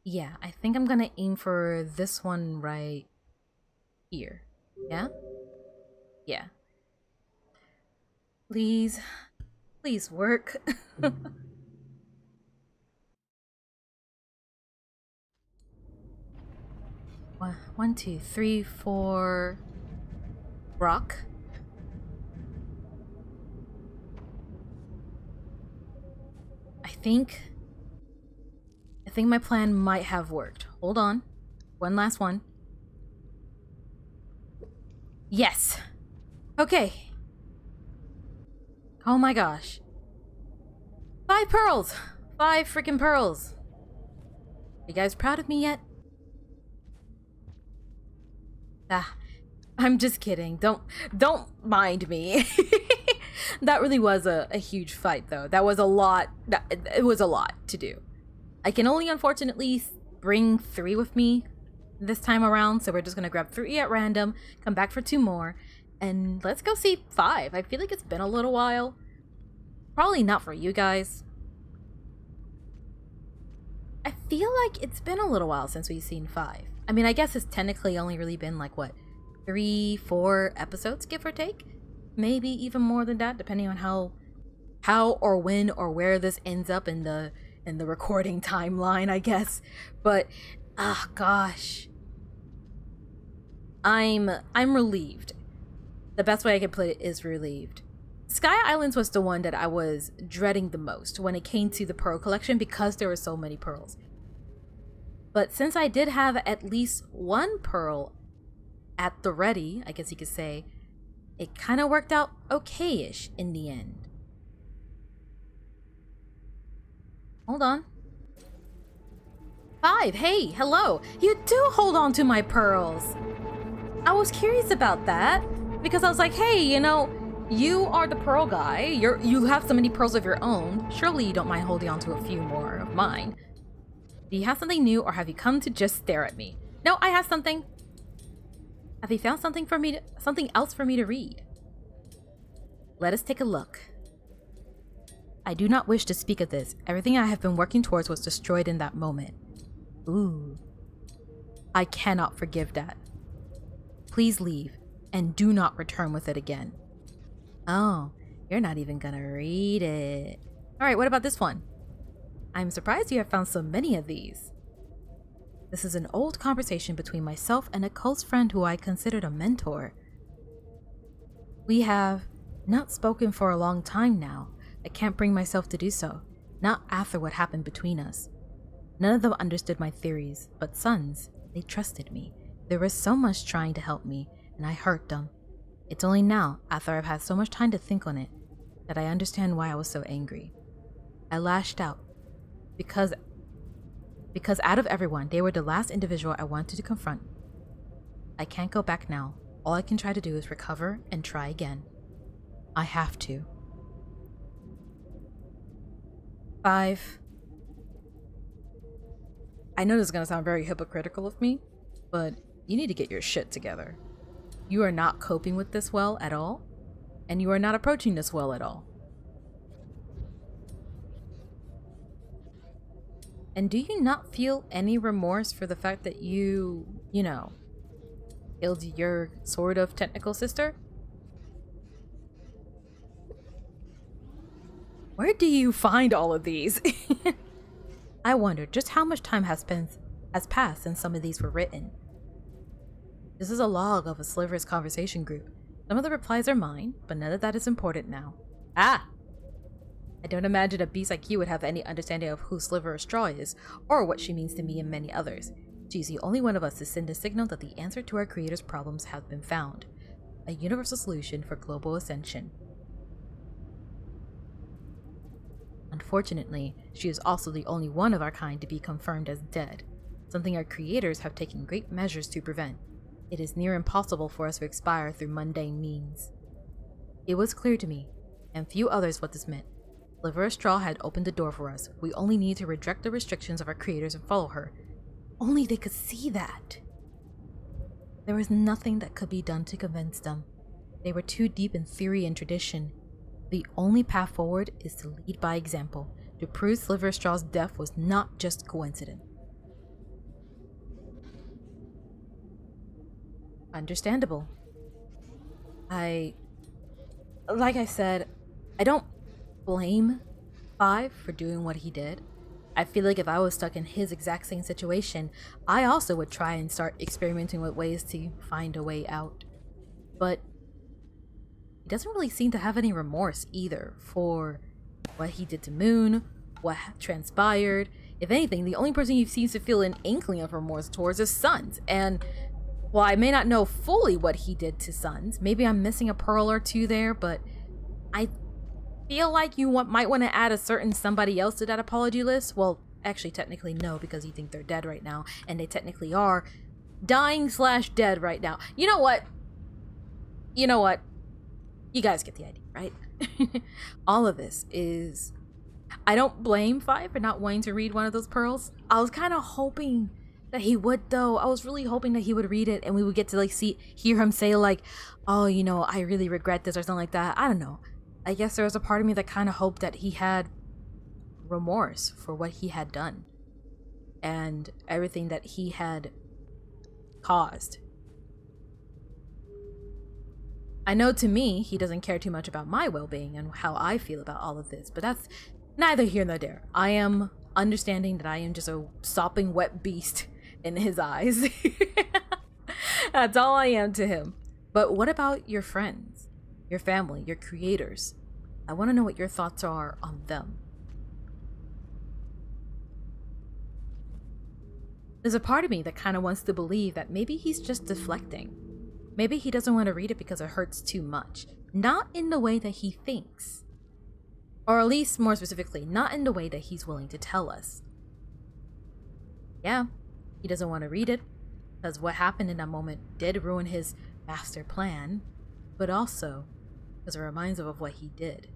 Yeah, I think I'm gonna aim for this one right here. Yeah? Yeah. Please. Please work. One, two, three, four. Rock. I think... I think my plan might have worked. Hold on. One last one. Yes! Okay. Oh my gosh. 5 pearls! 5 freaking pearls! You guys proud of me yet? Ah, I'm just kidding. Don't mind me. That really was a huge fight though. That was a lot. It was a lot to do. I can only unfortunately bring 3 with me this time around, so we're just gonna grab 3 at random, come back for 2 more, and let's go see 5. I feel like it's been a little while. Probably not for you guys. I feel like it's been a little while since we've seen 5. I mean, I guess it's technically only really been like, what, 3, 4 episodes, give or take? Maybe even more than that, depending on how or when or where this ends up in the recording timeline, I guess. But, ah, gosh. I'm relieved. The best way I can put it is relieved. Sky Islands was the one that I was dreading the most when it came to the pearl collection because there were so many pearls. But since I did have at least 1 pearl at the ready, I guess you could say, it kind of worked out okay-ish in the end. Hold on. 5, hey, hello. You do hold on to my pearls. I was curious about that because I was like, hey, you know, you are the pearl guy. You have so many pearls of your own. Surely you don't mind holding on to a few more of mine. Do you have something new, or have you come to just stare at me? No, I have something. Have you found something else for me to read? Let us take a look. I do not wish to speak of this. Everything I have been working towards was destroyed in that moment. Ooh. I cannot forgive that. Please leave, and do not return with it again. Oh, you're not even gonna read it. Alright, what about this one? I'm surprised you have found so many of these. This is an old conversation between myself and a close friend who I considered a mentor. We have not spoken for a long time now. I can't bring myself to do so, not after what happened between us. None of them understood my theories, but Sons, they trusted me. There was so much trying to help me, and I hurt them. It's only now, after I've had so much time to think on it, that I understand why I was so angry. I lashed out, because out of everyone, they were the last individual I wanted to confront. I can't go back now. All I can try to do is recover and try again. I have to. 5. I know this is going to sound very hypocritical of me, but you need to get your shit together. You are not coping with this well at all, and you are not approaching this well at all. And do you not feel any remorse for the fact that you know, killed your sort of technical sister? Where do you find all of these? I wonder just how much time has passed since some of these were written. This is a log of a Sliver's conversation group. Some of the replies are mine, but none of that is important now. Ah! I don't imagine a beast like you would have any understanding of who Sliver of Straw is, or what she means to me and many others. She's the only one of us to send a signal that the answer to our creator's problems has been found. A universal solution for global ascension. Unfortunately, she is also the only one of our kind to be confirmed as dead, something our creators have taken great measures to prevent. It is near impossible for us to expire through mundane means. It was clear to me, and few others, what this meant. Sliver of Straw had opened the door for us. We only need to reject the restrictions of our creators and follow her. Only they could see that. There was nothing that could be done to convince them. They were too deep in theory and tradition. The only path forward is to lead by example, to prove Sliver of Straw's death was not just coincidence. Understandable. Like I said, I don't blame Five for doing what he did. I feel like if I was stuck in his exact same situation, I also would try and start experimenting with ways to find a way out. But he doesn't really seem to have any remorse either for what he did to Moon, what transpired. If anything, the only person he seems to feel an inkling of remorse towards is Suns. And while I may not know fully what he did to Suns, maybe I'm missing a pearl or two there, but I feel like you might want to add a certain somebody else to that apology list. Well, actually, technically no, because you think they're dead right now, and they technically are dying/dead right now. You know what? You guys get the idea, right? All of this is... I don't blame Five for not wanting to read one of those pearls. I was kind of hoping that he would, though. I was really hoping that he would read it and we would get to hear him say oh, I really regret this or something like that. I don't know. I guess there was a part of me that kind of hoped that he had remorse for what he had done and everything that he had caused. I know to me, he doesn't care too much about my well-being and how I feel about all of this, but that's neither here nor there. I am understanding that I am just a sopping wet beast in his eyes. That's all I am to him. But what about your friends, your family, your creators? I want to know what your thoughts are on them. There's a part of me that kind of wants to believe that maybe he's just deflecting. Maybe he doesn't want to read it because it hurts too much. Not in the way that he thinks. Or at least, more specifically, not in the way that he's willing to tell us. Yeah, he doesn't want to read it, because what happened in that moment did ruin his master plan, but also because it reminds him of what he did.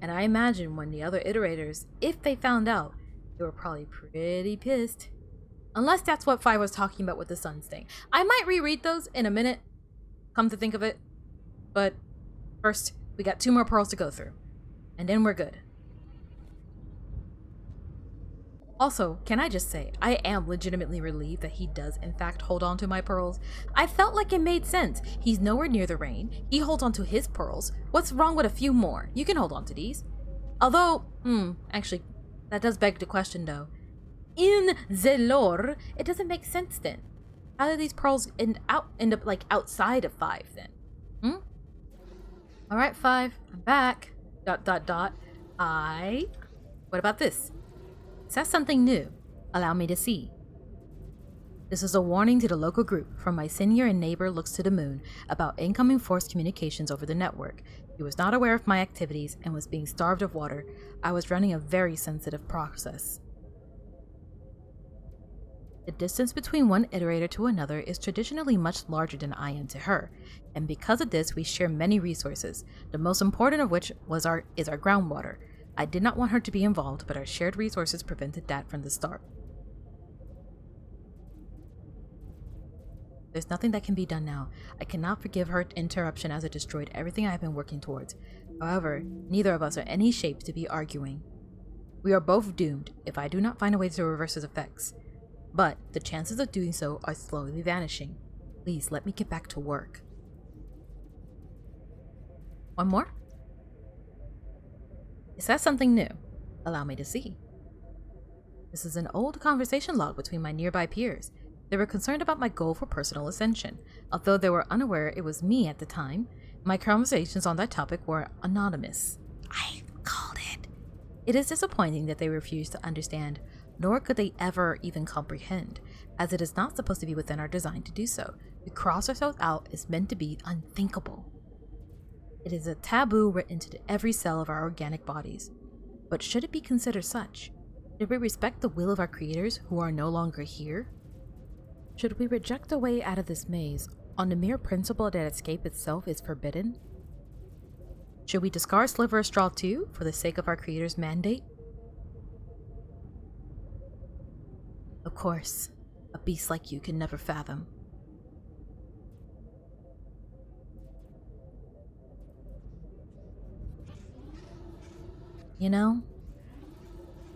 And I imagine when the other iterators, if they found out, they were probably pretty pissed. Unless that's what Five was talking about with the Suns thing. I might reread those in a minute, come to think of it. But first, we got 2 more pearls to go through. And then we're good. Also, can I just say, I am legitimately relieved that he does in fact hold on to my pearls. I felt like it made sense. He's nowhere near the rain. He holds on to his pearls. What's wrong with a few more? You can hold on to these. Although, actually, that does beg the question though. In the lore, it doesn't make sense then. How did these pearls end up outside of Five then? Alright, Five, I'm back. ... What about this? Is that something new? Allow me to see. This is a warning to the local group from my senior and neighbor looks to the moon about incoming forced communications over the network. He was not aware of my activities and was being starved of water. I was running a very sensitive process. The distance between one iterator to another is traditionally much larger than I am to her, and because of this we share many resources, the most important of which is our groundwater. I did not want her to be involved, but our shared resources prevented that from the start. There's nothing that can be done now. I cannot forgive her interruption as it destroyed everything I have been working towards. However, neither of us are any shape to be arguing. We are both doomed if I do not find a way to reverse its effects. But the chances of doing so are slowly vanishing. Please let me get back to work. One more? Is that something new? Allow me to see. This is an old conversation log between my nearby peers. They were concerned about my goal for personal ascension. Although they were unaware it was me at the time, my conversations on that topic were anonymous. I called it. It is disappointing that they refuse to understand, nor could they ever even comprehend, as it is not supposed to be within our design to do so. To cross ourselves out is meant to be unthinkable. It is a taboo written into every cell of our organic bodies. But should it be considered such? Should we respect the will of our creators who are no longer here? Should we reject the way out of this maze on the mere principle that escape itself is forbidden? Should we discard Sliver of Straw too, for the sake of our creator's mandate? Of course, a beast like you can never fathom. You know,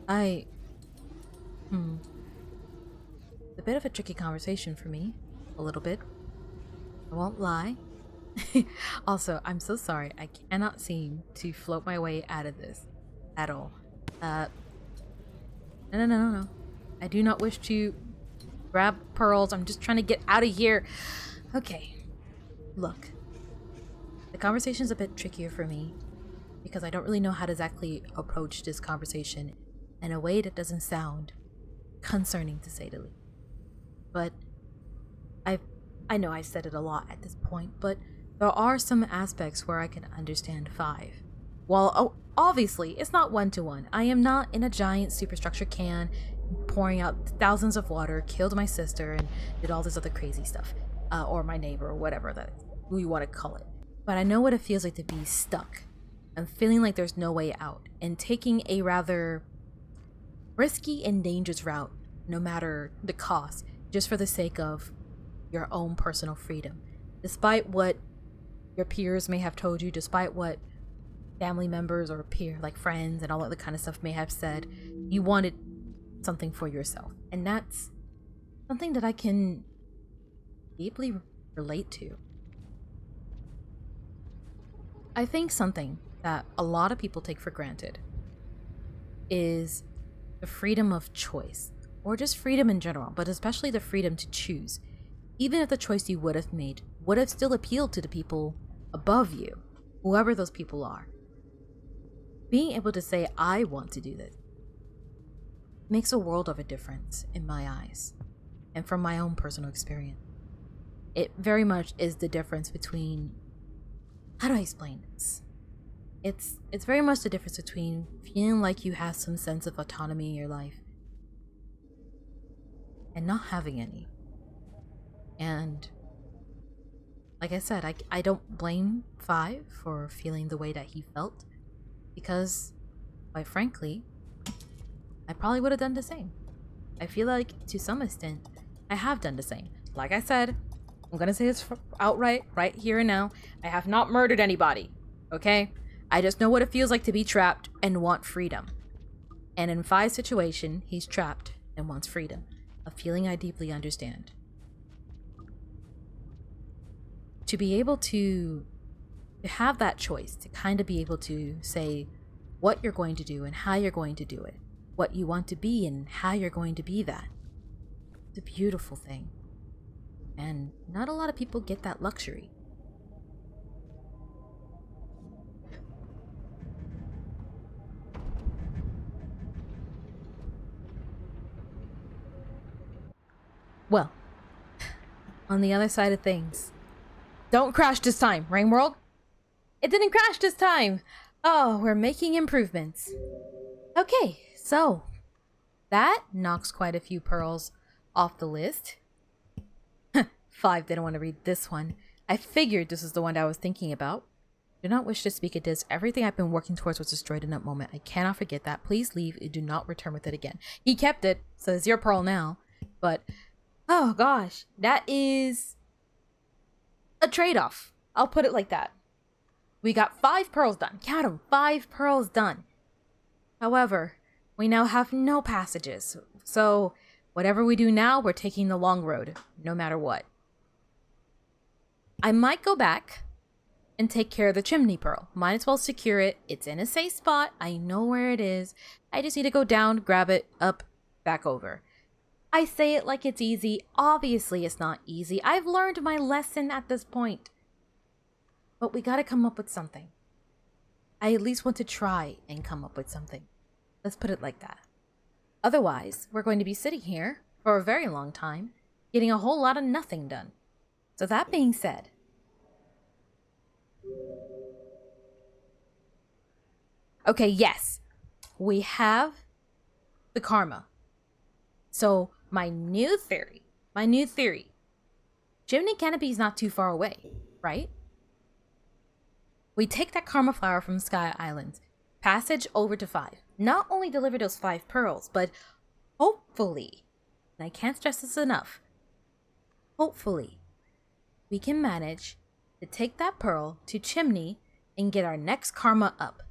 it's a bit of a tricky conversation for me, a little bit. I won't lie. Also, I'm so sorry. I cannot seem to float my way out of this at all. No, no, no, no, no. I do not wish to grab pearls. I'm just trying to get out of here. Okay. Look. The conversation's a bit trickier for me because I don't really know how to exactly approach this conversation in a way that doesn't sound concerning, to say the least. But I know I've said it a lot at this point, but there are some aspects where I can understand 5. While obviously it's not one-to-one. I am not in a giant superstructure can pouring out thousands of water, killed my sister, and did all this other crazy stuff. Or my neighbor, or whatever that we want to call it. But I know what it feels like to be stuck and feeling like there's no way out, and taking a rather risky and dangerous route, no matter the cost, just for the sake of your own personal freedom. Despite what your peers may have told you, despite what family members or like friends and all other kind of stuff may have said, you wanted something for yourself. And that's something that I can deeply relate to. I think something that a lot of people take for granted is the freedom of choice, or just freedom in general, but especially the freedom to choose. Even if the choice you would have made would have still appealed to the people above you, whoever those people are. Being able to say, I want to do this, makes a world of a difference in my eyes, and from my own personal experience. It very much is the difference between, how do I explain this? It's very much the difference between feeling like you have some sense of autonomy in your life and not having any. And like I said, I don't blame 5 for feeling the way that he felt, because quite frankly, I probably would have done the same. I feel like to some extent I have done the same. Like I said, I'm gonna say this outright right here and now, I have not murdered anybody, okay? I just know what it feels like to be trapped and want freedom. And in 5's situation, he's trapped and wants freedom, a feeling I deeply understand. To be able to have that choice, to kind of be able to say what you're going to do and how you're going to do it, what you want to be and how you're going to be that. It's a beautiful thing. And not a lot of people get that luxury. Well, on the other side of things, don't crash this time, Rain World. It didn't crash this time. Oh, we're making improvements. Okay, so that knocks quite a few pearls off the list. 5 didn't want to read this one. I figured this is the one that I was thinking about. Do not wish to speak at this. Everything I've been working towards was destroyed in that moment. I cannot forget that. Please leave and do not return with it again. He kept it, so it's your pearl now. But, oh gosh, that is a trade-off. I'll put it like that. We got 5 pearls done. Count them, 5 pearls done. However, we now have no passages. So, whatever we do now, we're taking the long road, no matter what. I might go back and take care of the chimney pearl. Might as well secure it. It's in a safe spot. I know where it is. I just need to go down, grab it, up, back over. I say it like it's easy. Obviously, it's not easy. I've learned my lesson at this point. But we gotta come up with something. I at least want to try and come up with something. Let's put it like that. Otherwise, we're going to be sitting here for a very long time, getting a whole lot of nothing done. So that being said, okay, yes, we have the karma. So my new theory, chimney canopy is not too far away, right? We take that karma flower from Sky Islands, passage over to 5. Not only deliver those 5 pearls, but hopefully, and I can't stress this enough, hopefully, we can manage to take that pearl to Chimney and get our next karma up,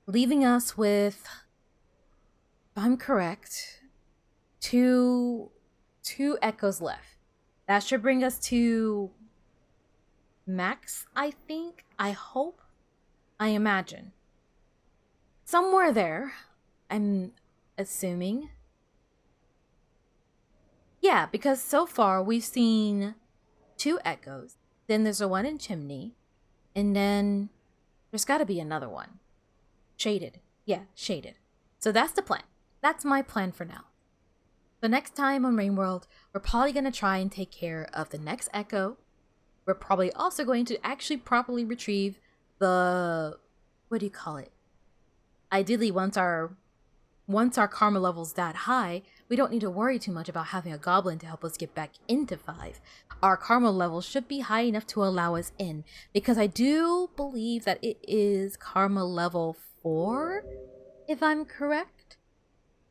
leaving us with, if I'm correct, two echoes left. That should bring us to max, I think. I hope. I imagine. Somewhere there, I'm assuming. Yeah, because so far we've seen 2 echoes. Then there's a one in Chimney. And then there's got to be another one. Shaded. Yeah, shaded. So that's the plan. That's my plan for now. The next time on Rain World, we're probably going to try and take care of the next echo. We're probably also going to actually properly retrieve the... what do you call it? Ideally, once our karma level's that high, we don't need to worry too much about having a goblin to help us get back into 5. Our karma level should be high enough to allow us in, because I do believe that it is karma level 4, if I'm correct.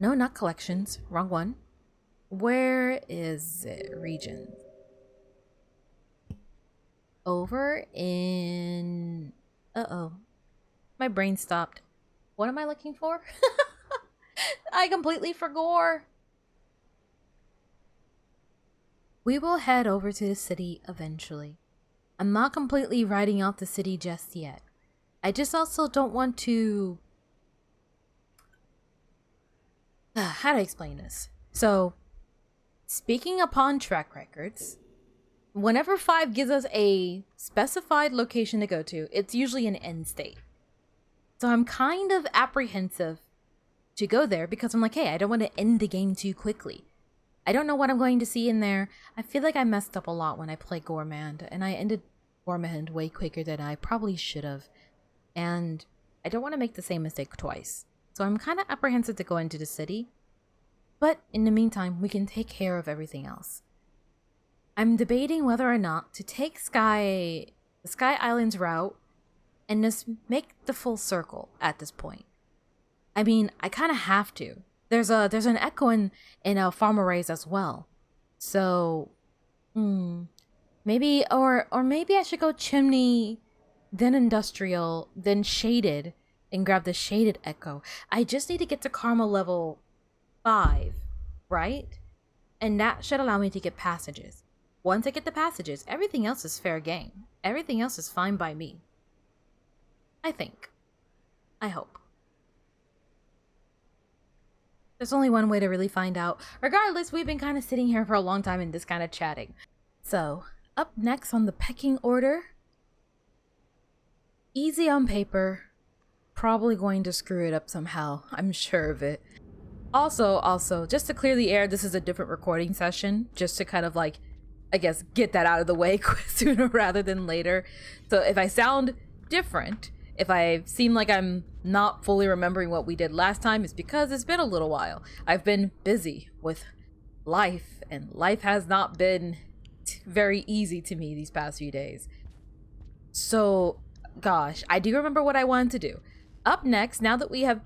No, not collections. Wrong one. Where is it? Regions. Over in... Uh-oh. My brain stopped. What am I looking for? I completely forgot. We will head over to the city eventually. I'm not completely writing out the city just yet. I just also don't want to... how to explain this? So, speaking upon track records, whenever 5 gives us a specified location to go to, it's usually an end state. So I'm kind of apprehensive to go there because I'm like, hey, I don't want to end the game too quickly. I don't know what I'm going to see in there. I feel like I messed up a lot when I played Gourmand, and I ended Gourmand way quicker than I probably should have. And I don't want to make the same mistake twice. So I'm kind of apprehensive to go into the city. But in the meantime, we can take care of everything else. I'm debating whether or not to take the Sky Islands route and just make the full circle at this point. I mean, I kind of have to. There's an echo in Farmer Ray's as well. So, maybe, or maybe I should go Chimney, then Industrial, then Shaded, and grab the Shaded echo. I just need to get to Karma level 5, right? And that should allow me to get passages. Once I get the passages, everything else is fair game. Everything else is fine by me. I think. I hope. There's only one way to really find out. Regardless, we've been kind of sitting here for a long time and just kind of chatting. So, up next on the pecking order. Easy on paper. Probably going to screw it up somehow. I'm sure of it. Also, just to clear the air, this is a different recording session. Just to kind of like, I guess, get that out of the way sooner rather than later. So if I sound different, if I seem like I'm not fully remembering what we did last time, it's because it's been a little while. I've been busy with life, and life has not been very easy to me these past few days. So, gosh, I do remember what I wanted to do. Up next, now that we have...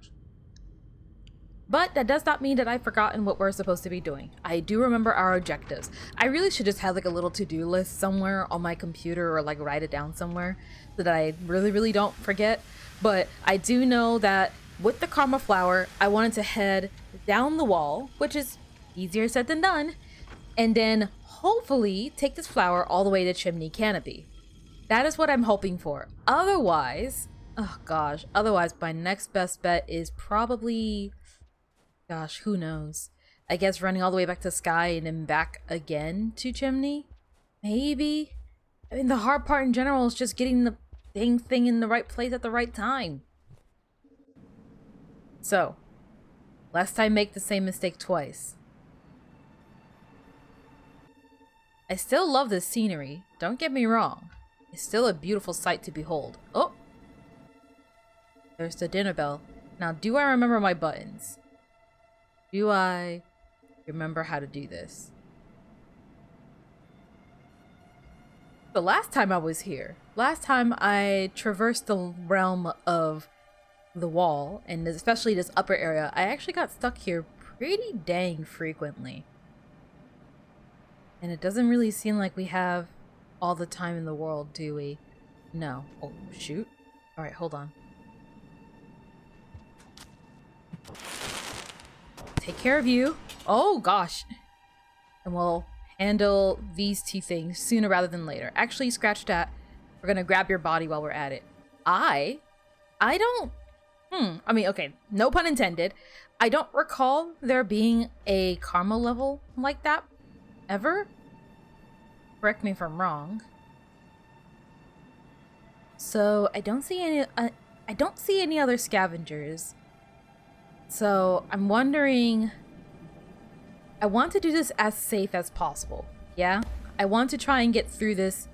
But that does not mean that I've forgotten what we're supposed to be doing. I do remember our objectives. I really should just have like a little to-do list somewhere on my computer, or like write it down somewhere so that I really don't forget. But I do know that with the Karma Flower, I wanted to head down the wall, which is easier said than done, and then hopefully take this flower all the way to Chimney Canopy. That is what I'm hoping for. Otherwise, oh gosh, otherwise my next best bet is probably... Gosh, who knows? I guess running all the way back to Sky and then back again to Chimney? Maybe? I mean, the hard part in general is just getting the dang thing in the right place at the right time. So, lest I make the same mistake twice. I still love this scenery, don't get me wrong. It's still a beautiful sight to behold. Oh! There's the dinner bell. Now, do I remember my buttons? Do I remember how to do this? The last time I was here, last time I traversed the realm of the wall, and especially this upper area, I actually got stuck here pretty dang frequently. And it doesn't really seem like we have all the time in the world, do we? No. Oh, shoot. Alright, hold on. Take care of you. Oh, gosh. And we'll handle these two things sooner rather than later. Actually, scratch that. We're gonna grab your body while we're at it. I don't... I mean, okay, no pun intended. I don't recall there being a karma level like that ever. Correct me if I'm wrong. So I don't see any other scavengers. So I'm wondering, I want to do this as safe as possible. Yeah, I want to try and get through this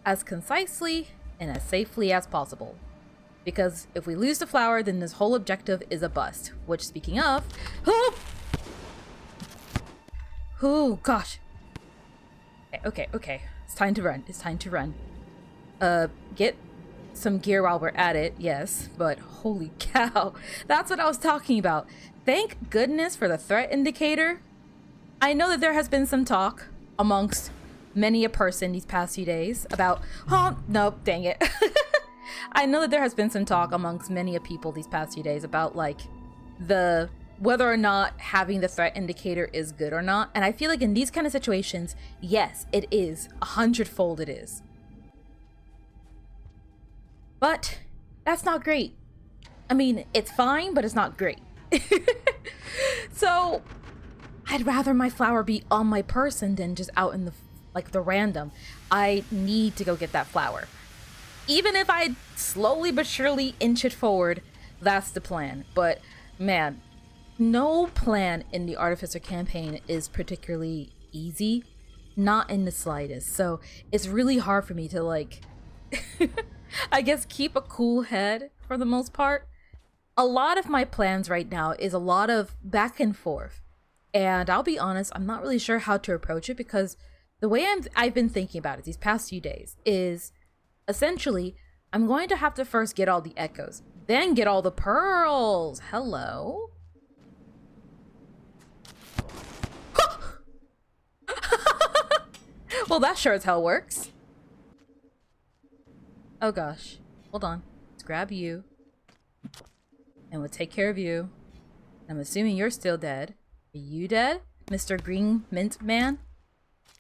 as concisely and as safely as possible. Because if we lose the flower, then this whole objective is a bust. Which, speaking of... Oh, gosh. Okay. It's time to run. Get some gear while we're at it, yes. But holy cow. That's what I was talking about. Thank goodness for the threat indicator. I know that there has been some talk amongst many a person these past few days about... Oh, no, dang it. I know that there has been some talk amongst many a people these past few days about like whether or not having the threat indicator is good or not. And I feel like in these kind of situations, yes, it is. 100-fold it is. But that's not great. I mean, it's fine, but it's not great. So I'd rather my flower be on my person than just out in the random. I need to go get that flower. Even if I slowly but surely inch it forward, that's the plan. But man, no plan in the Artificer campaign is particularly easy. Not in the slightest. So it's really hard for me to like, I guess, keep a cool head for the most part. A lot of my plans right now is a lot of back and forth. And I'll be honest, I'm not really sure how to approach it because the way I've been thinking about it these past few days is... Essentially, I'm going to have to first get all the echoes, then get all the pearls. Hello? Well, that sure as hell works. Oh gosh. Hold on. Let's grab you. And we'll take care of you. I'm assuming you're still dead. Are you dead, Mr. Green Mint Man?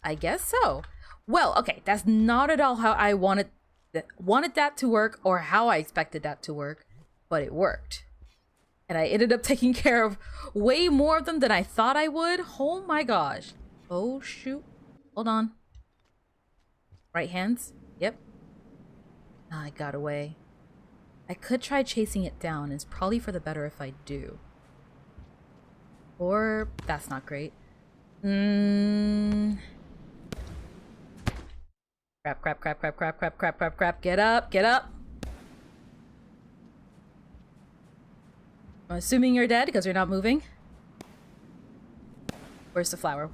I guess so. Well, okay, that's not at all how I wanted that to work or how I expected that to work, but it worked. And I ended up taking care of way more of them than I thought I would. Oh my gosh. Oh shoot. Hold on. Right hands? Yep. I got away. I could try chasing it down. It's probably for the better if I do. Or that's not great. Crap. Get up. I'm assuming you're dead because you're not moving. Where's the flower?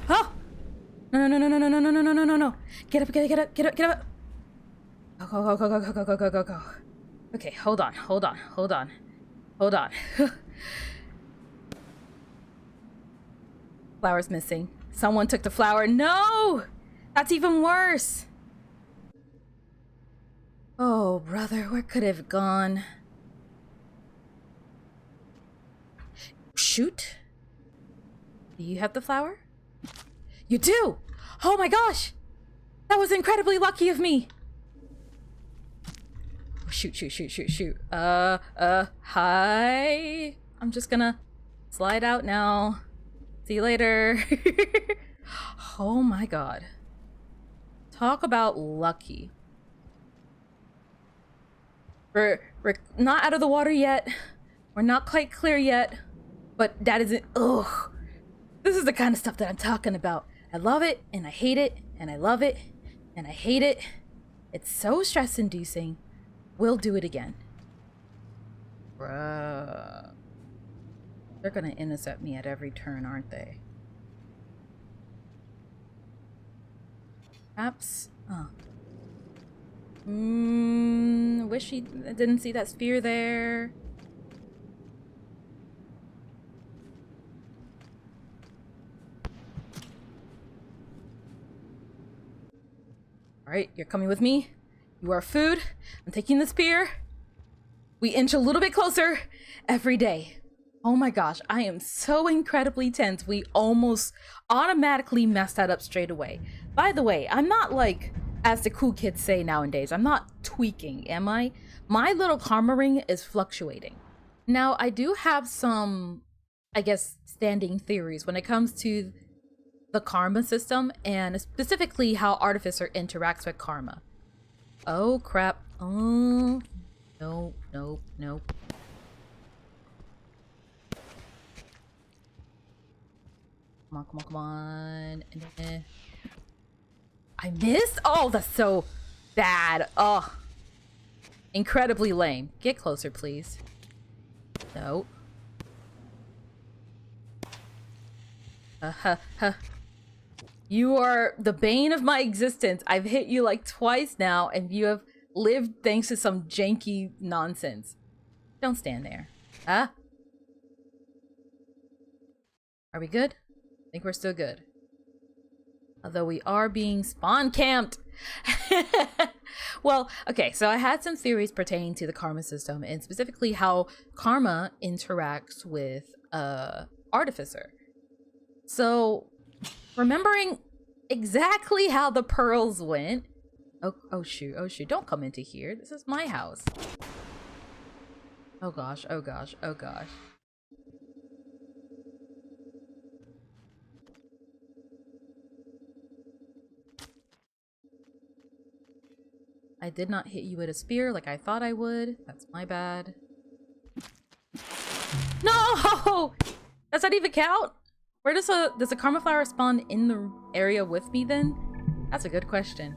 Oh! No. Get up. Go. Okay, hold on. Flower's missing. Someone took the flower. No! That's even worse. Oh, brother, where could it have gone? Shoot. Do you have the flower? You do! Oh my gosh! That was incredibly lucky of me! Shoot. Hi. I'm just gonna slide out now. See you later. Oh my god. Talk about lucky. We're not out of the water yet. We're not quite clear yet. But that isn't... Ugh. This is the kind of stuff that I'm talking about. I love it, and I hate it, and I love it, and I hate it. It's so stress-inducing. We'll do it again. Bruh. They're gonna intercept me at every turn, aren't they? Perhaps? Oh. Wish he didn't see that spear there. Alright, you're coming with me. You are food. I'm taking the spear. We inch a little bit closer every day. Oh my gosh, I am so incredibly tense. We almost automatically messed that up straight away. By the way, I'm not like, as the cool kids say nowadays, I'm not tweaking, am I? My little karma ring is fluctuating. Now, I do have some, I guess, standing theories when it comes to the karma system and specifically how Artificer interacts with karma. Oh crap. Oh, no, no, no. Come on, come on, come on. I missed? Oh, that's so bad. Oh, incredibly lame. Get closer, please. No. You are the bane of my existence. I've hit you like twice now, and you have lived thanks to some janky nonsense. Don't stand there. Huh? Are we good? I think we're still good. Although we are being spawn camped. Well, okay, so I had some theories pertaining to the karma system and specifically how karma interacts with Artificer. So, remembering exactly how the pearls went. Oh shoot, oh shoot, don't come into here. This is my house. Oh gosh, oh gosh, oh gosh. I did not hit you with a spear like I thought I would. That's my bad. No! Does that even count? Where does a karma flower spawn in the area with me then? That's a good question.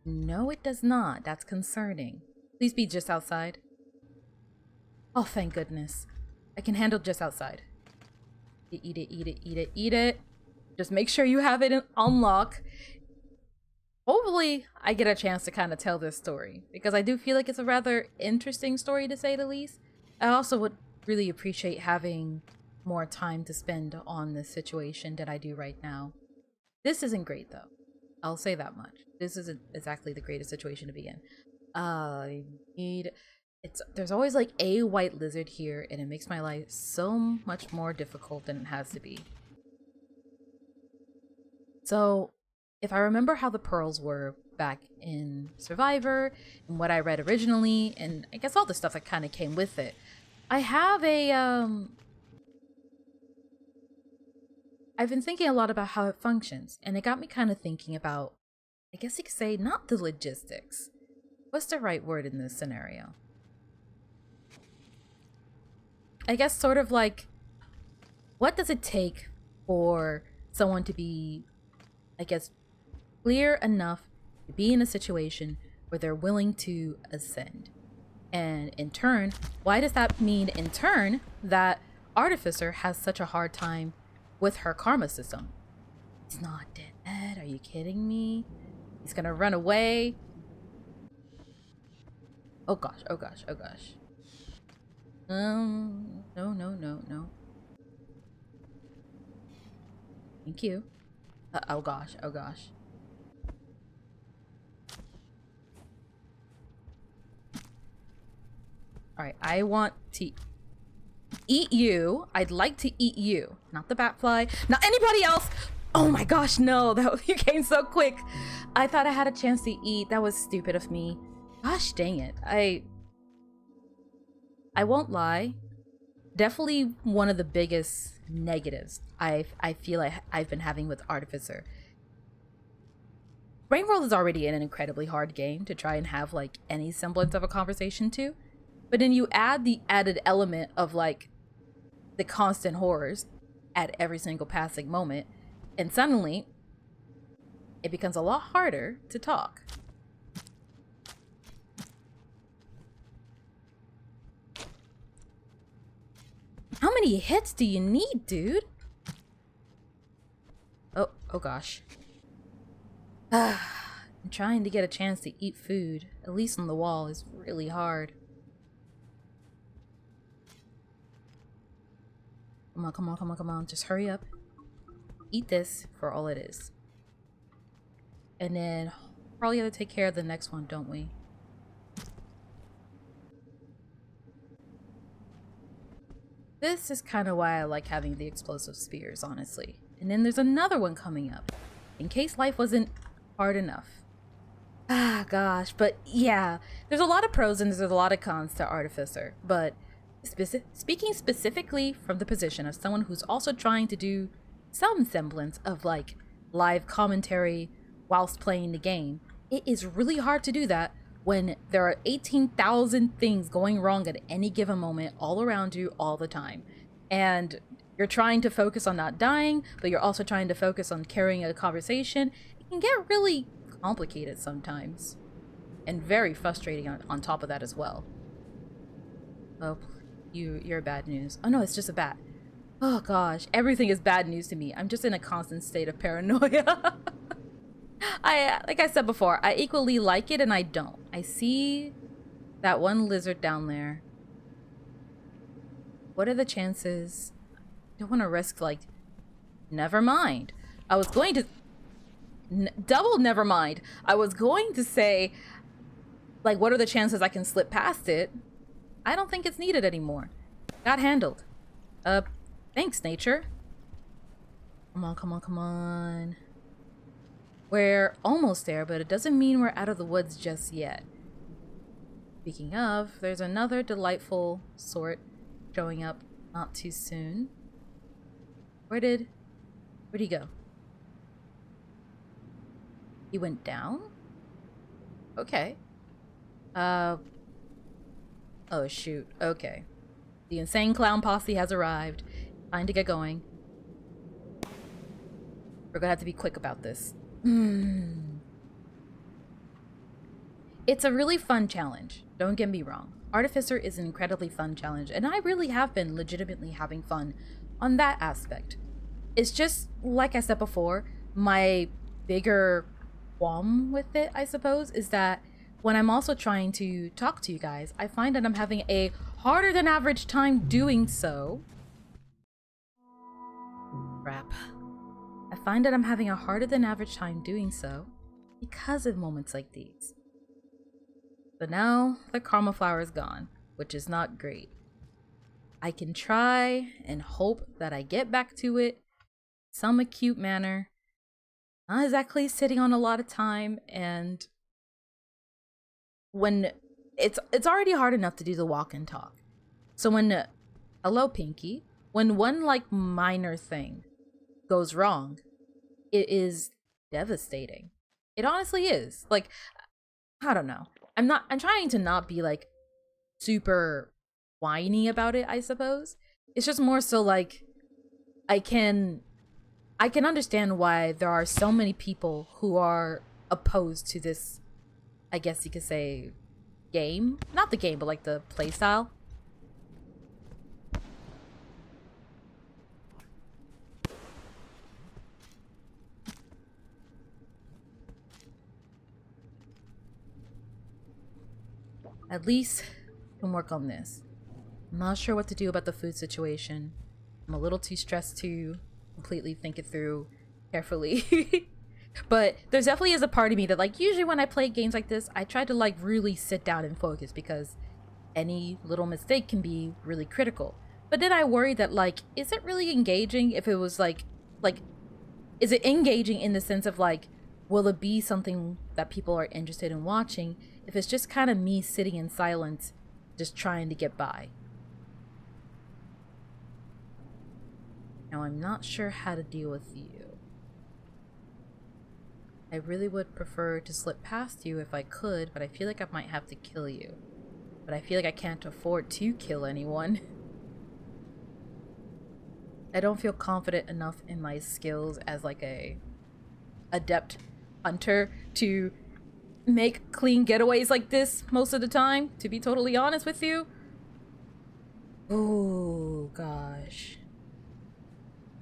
No, it does not. That's concerning. Please be just outside. Oh, thank goodness. I can handle just outside. Eat it, eat it, eat it, eat it. Just make sure you have it on lock. Hopefully, I get a chance to kind of tell this story, because I do feel like it's a rather interesting story to say the least. I also would really appreciate having more time to spend on this situation than I do right now. This isn't great though. I'll say that much. This isn't exactly the greatest situation to be in. There's always like a white lizard here, and it makes my life so much more difficult than it has to be. So, if I remember how the pearls were back in Survivor, and what I read originally, and I guess all the stuff that kind of came with it, I have a, I've been thinking a lot about how it functions, and it got me kind of thinking about, I guess you could say, not the logistics. What's the right word in this scenario? I guess sort of like, what does it take for someone to be, I guess, clear enough to be in a situation where they're willing to ascend? And in turn, why does that mean in turn that Artificer has such a hard time with her karma system? He's not dead. Are you kidding me? He's gonna run away. Oh gosh, oh gosh, oh gosh. No. Thank you. Oh gosh, oh gosh. Alright, I want to eat you. I'd like to eat you. Not the batfly. Not anybody else! Oh my gosh, no. You came so quick. I thought I had a chance to eat. That was stupid of me. Gosh dang it. I won't lie. Definitely one of the biggest negatives I feel like I've been having with Artificer. Rain World is already an incredibly hard game to try and have like any semblance of a conversation to. But then you add the added element of like the constant horrors at every single passing moment, and suddenly it becomes a lot harder to talk. How many hits do you need, dude? Oh gosh. I'm trying to get a chance to eat food, at least on the wall, is really hard. Come on. Just hurry up. Eat this for all it is. And then probably have to take care of the next one, don't we? This is kind of why I like having the explosive spears, honestly. And then there's another one coming up, in case life wasn't hard enough. Ah, gosh, but yeah, there's a lot of pros and there's a lot of cons to Artificer, but speaking specifically from the position of someone who's also trying to do some semblance of like live commentary whilst playing the game, it is really hard to do that when there are 18,000 things going wrong at any given moment all around you all the time. And you're trying to focus on not dying, but you're also trying to focus on carrying a conversation. It can get really complicated sometimes. And very frustrating on top of that as well. Oh, you're bad news. Oh no, it's just a bat. Oh gosh, everything is bad news to me. I'm just in a constant state of paranoia. Like I said before, I equally like it and I don't. I see that one lizard down there. What are the chances? I don't want to risk, like, never mind. I was going to double never mind. I was going to say, like, what are the chances I can slip past it? I don't think it's needed anymore. Got handled. Thanks, nature. Come on, come on, come on. We're almost there, but it doesn't mean we're out of the woods just yet. Speaking of, there's another delightful sort showing up not too soon. Where'd he go? He went down? Okay. Oh shoot, okay. The insane clown posse has arrived. Time to get going. We're gonna have to be quick about this. It's a really fun challenge, don't get me wrong. Artificer is an incredibly fun challenge, and I really have been legitimately having fun on that aspect. It's just, like I said before, my bigger qualm with it, I suppose, is that when I'm also trying to talk to you guys, I find that I'm having a harder than average time doing so. Crap. I find that I'm having a harder than average time doing so because of moments like these. But now the karma flower is gone, which is not great. I can try and hope that I get back to it in some acute manner. Not exactly sitting on a lot of time, and when it's already hard enough to do the walk and talk. So when hello Pinky, when one like minor thing goes wrong, it is devastating. It honestly is. Like, I don't know. I'm trying to not be like super whiny about it, I suppose. It's just more so like I can understand why there are so many people who are opposed to this, I guess you could say, game. Not the game, but like the playstyle. At least I can work on this. I'm not sure what to do about the food situation. I'm a little too stressed to completely think it through carefully. But there's definitely is a part of me that, like, usually when I play games like this, I try to like really sit down and focus because any little mistake can be really critical. But then I worry that, like, is it really engaging if it was like is it engaging in the sense of like, will it be something that people are interested in watching if it's just kind of me sitting in silence just trying to get by? Now I'm not sure how to deal with you. I really would prefer to slip past you if I could, but I feel like I might have to kill you. But I feel like I can't afford to kill anyone. I don't feel confident enough in my skills as like a adept hunter to make clean getaways like this most of the time, to be totally honest with you. Oh gosh.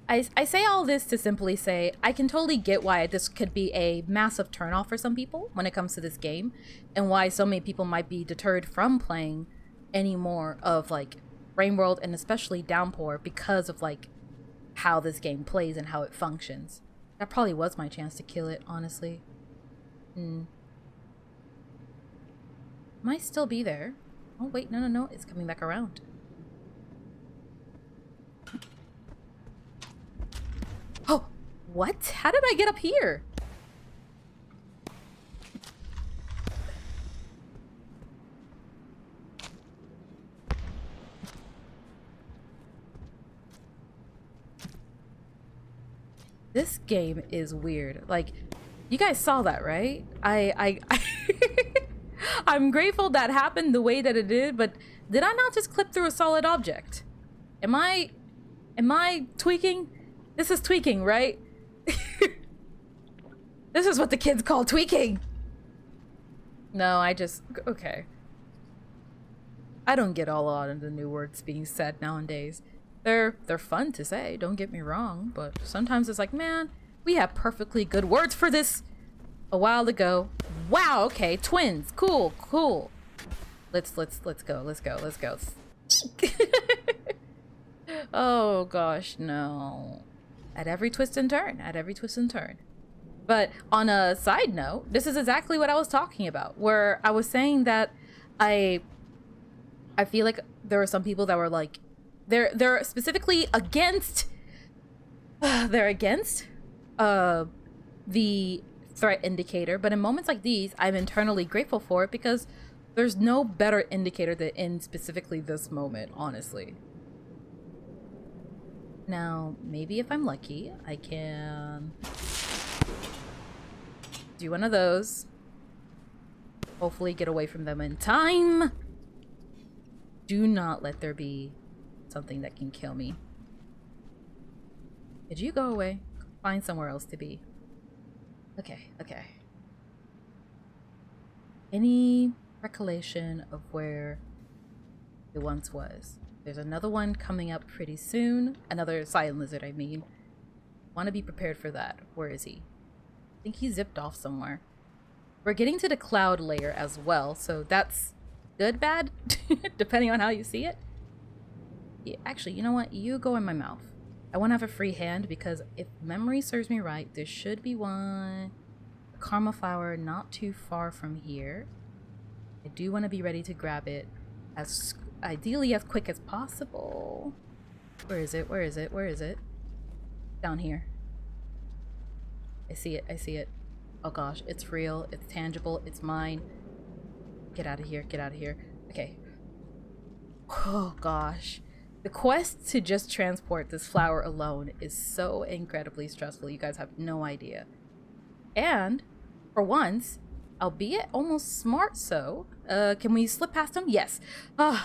I say all this to simply say I can totally get why this could be a massive turnoff for some people when it comes to this game, and why so many people might be deterred from playing any more of like Rain World and especially Downpour because of like how this game plays and how it functions. That probably was my chance to kill it, honestly. Might still be there. Oh wait, no, it's coming back around. What? How did I get up here? This game is weird. Like, you guys saw that, right? I'm grateful that happened the way that it did, but did I not just clip through a solid object? Am I tweaking? This is tweaking, right? This is what the kids call tweaking. No, okay. I don't get a lot of the new words being said nowadays. They're fun to say, don't get me wrong, but sometimes it's like, man, we have perfectly good words for this a while ago. Wow, okay, twins, cool. Let's go. Oh gosh, no. At every twist and turn. But on a side note, this is exactly what I was talking about, where I was saying that I feel like there are some people that were like, they're specifically against the threat indicator, but in moments like these, I'm internally grateful for it because there's no better indicator than in specifically this moment, honestly. Now, maybe if I'm lucky, I can do one of those. Hopefully get away from them in time. Do not let there be something that can kill me. Did you go away? Find somewhere else to be. Okay. Any recollection of where it once was? There's another one coming up pretty soon. Another silent lizard, I mean. Want to be prepared for that. Where is he? I think he zipped off somewhere. We're getting to the cloud layer as well, so that's good, bad, depending on how you see it. Yeah, actually, you know what? You go in my mouth. I want to have a free hand because if memory serves me right, there should be one. A karma flower not too far from here. I do want to be ready to grab it as ideally as quick as possible. Where is it? Down here. I see it. Oh gosh, it's real, it's tangible, it's mine. Get out of here. Okay. Oh gosh. The quest to just transport this flower alone is so incredibly stressful. You guys have no idea. And for once, albeit almost smart so, can we slip past him? Yes. All